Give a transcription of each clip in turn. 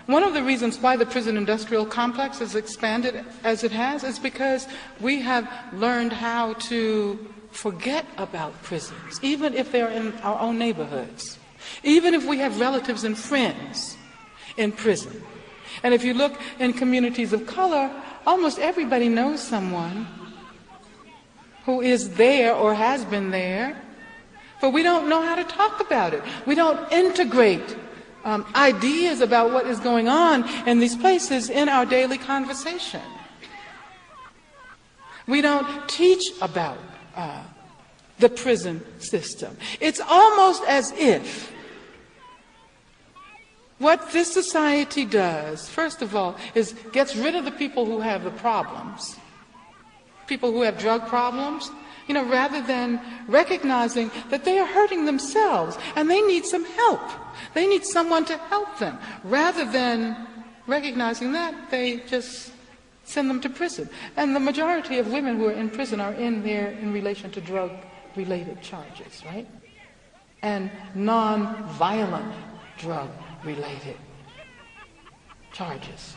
One of the reasons why the prison industrial complex has expanded as it has is because we have learned how to forget about prisons, even if they're in our own neighborhoods, even if we have relatives and friends in prison. And if you look in communities of color, almost everybody knows someone who is there or has been there, but we don't know how to talk about it. We don't integrate ideas about what is going on in these places in our daily conversation. We don't teach about the prison system. It's almost as if what this society does, first of all, is gets rid of the people who have the problems, people who have drug problems, rather than recognizing that they are hurting themselves and they need some help. They need someone to help them. Rather than recognizing that, they just send them to prison. And the majority of women who are in prison are in there in relation to drug-related charges, right? And non-violent drug-related charges.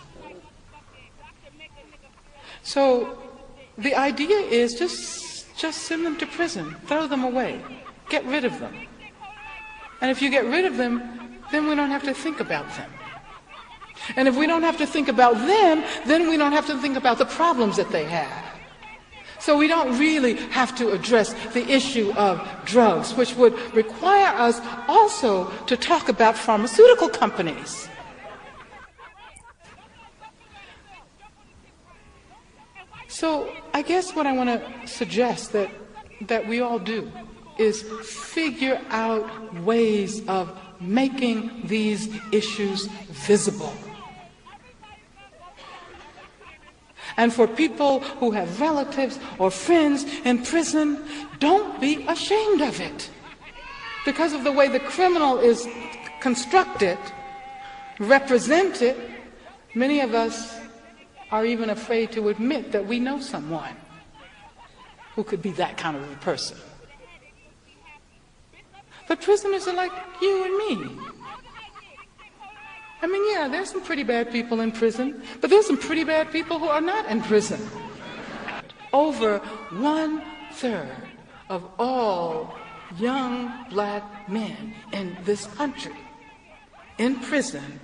So the idea is just send them to prison, throw them away, get rid of them. And if you get rid of them, then we don't have to think about them. And if we don't have to think about them, then we don't have to think about the problems that they have. So we don't really have to address the issue of drugs, which would require us also to talk about pharmaceutical companies. So I guess what I want to suggest that we all do is figure out ways of making these issues visible. And for people who have relatives or friends in prison, don't be ashamed of it. Because of the way the criminal is constructed, represented, many of us are even afraid to admit that we know someone who could be that kind of a person. But prisoners are like you and me. I mean, yeah, there's some pretty bad people in prison, but there's some pretty bad people who are not in prison. Over 1/3 of all young black men in this country in prison.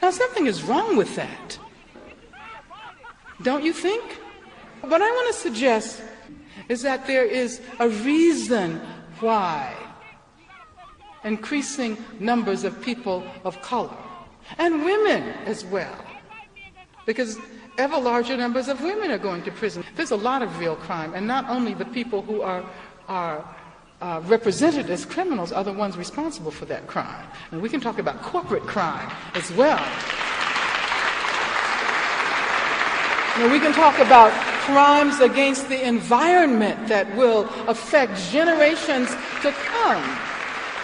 Now, something is wrong with that. Don't you think? What I want to suggest is that there is a reason why increasing numbers of people of color, and women as well, because ever larger numbers of women are going to prison. There's a lot of real crime, and not only the people who are represented as criminals are the ones responsible for that crime. And we can talk about corporate crime as well. We can talk about crimes against the environment that will affect generations to come.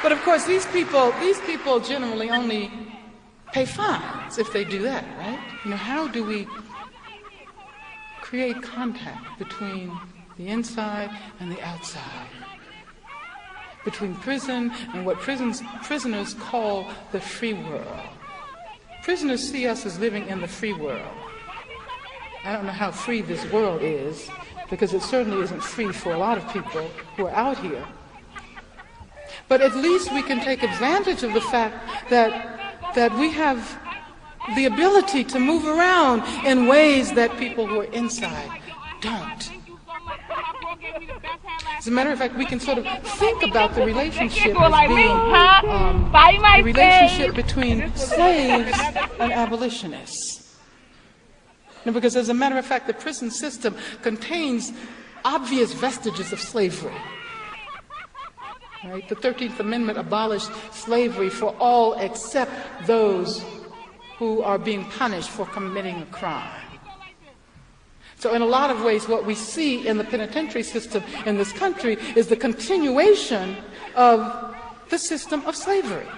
But of course, these people generally only pay fines if they do that, right? How do we create contact between the inside and the outside? Between prison and what prisoners call the free world. Prisoners see us as living in the free world. I don't know how free this world is, because it certainly isn't free for a lot of people who are out here. But at least we can take advantage of the fact that we have the ability to move around in ways that people who are inside don't. As a matter of fact, we can sort of think about the relationship as being the relationship between slaves and abolitionists. Because as a matter of fact, the prison system contains obvious vestiges of slavery. Right? The 13th Amendment abolished slavery for all except those who are being punished for committing a crime. So in a lot of ways, what we see in the penitentiary system in this country is the continuation of the system of slavery.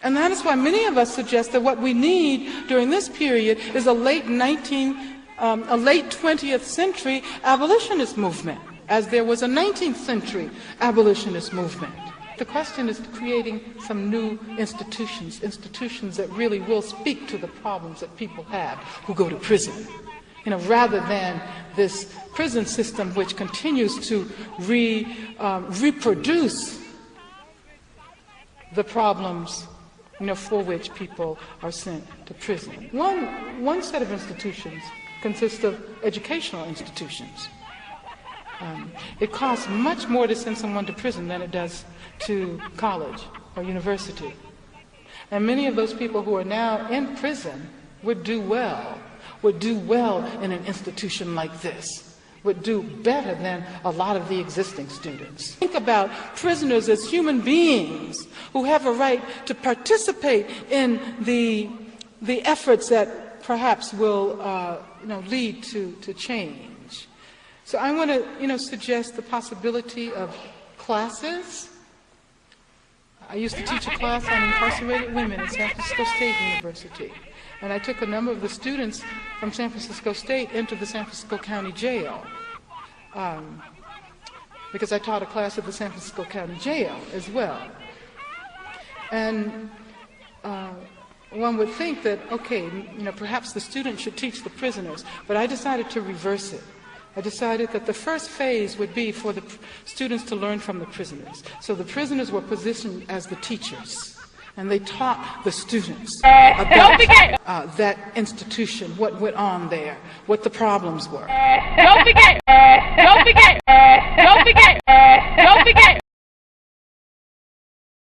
And that is why many of us suggest that what we need during this period is a late 20th century abolitionist movement, as there was a 19th century abolitionist movement. The question is creating some new institutions, institutions that really will speak to the problems that people have who go to prison. Rather than this prison system which continues to reproduce the problems, for which people are sent to prison. One set of institutions consists of educational institutions. It costs much more to send someone to prison than it does to college or university. And many of those people who are now in prison would do well in an institution like this, would do better than a lot of the existing students. Think about prisoners as human beings who have a right to participate in the efforts that perhaps will lead to change. So I want to suggest the possibility of classes. I used to teach a class on incarcerated women at San Francisco State University. And I took a number of the students from San Francisco State into the San Francisco County Jail, because I taught a class at the San Francisco County Jail as well. And one would think that, okay, perhaps the students should teach the prisoners, but I decided to reverse it. I decided that the first phase would be for the students to learn from the prisoners. So the prisoners were positioned as the teachers. And they taught the students about that institution, what went on there, what the problems were. Don't forget.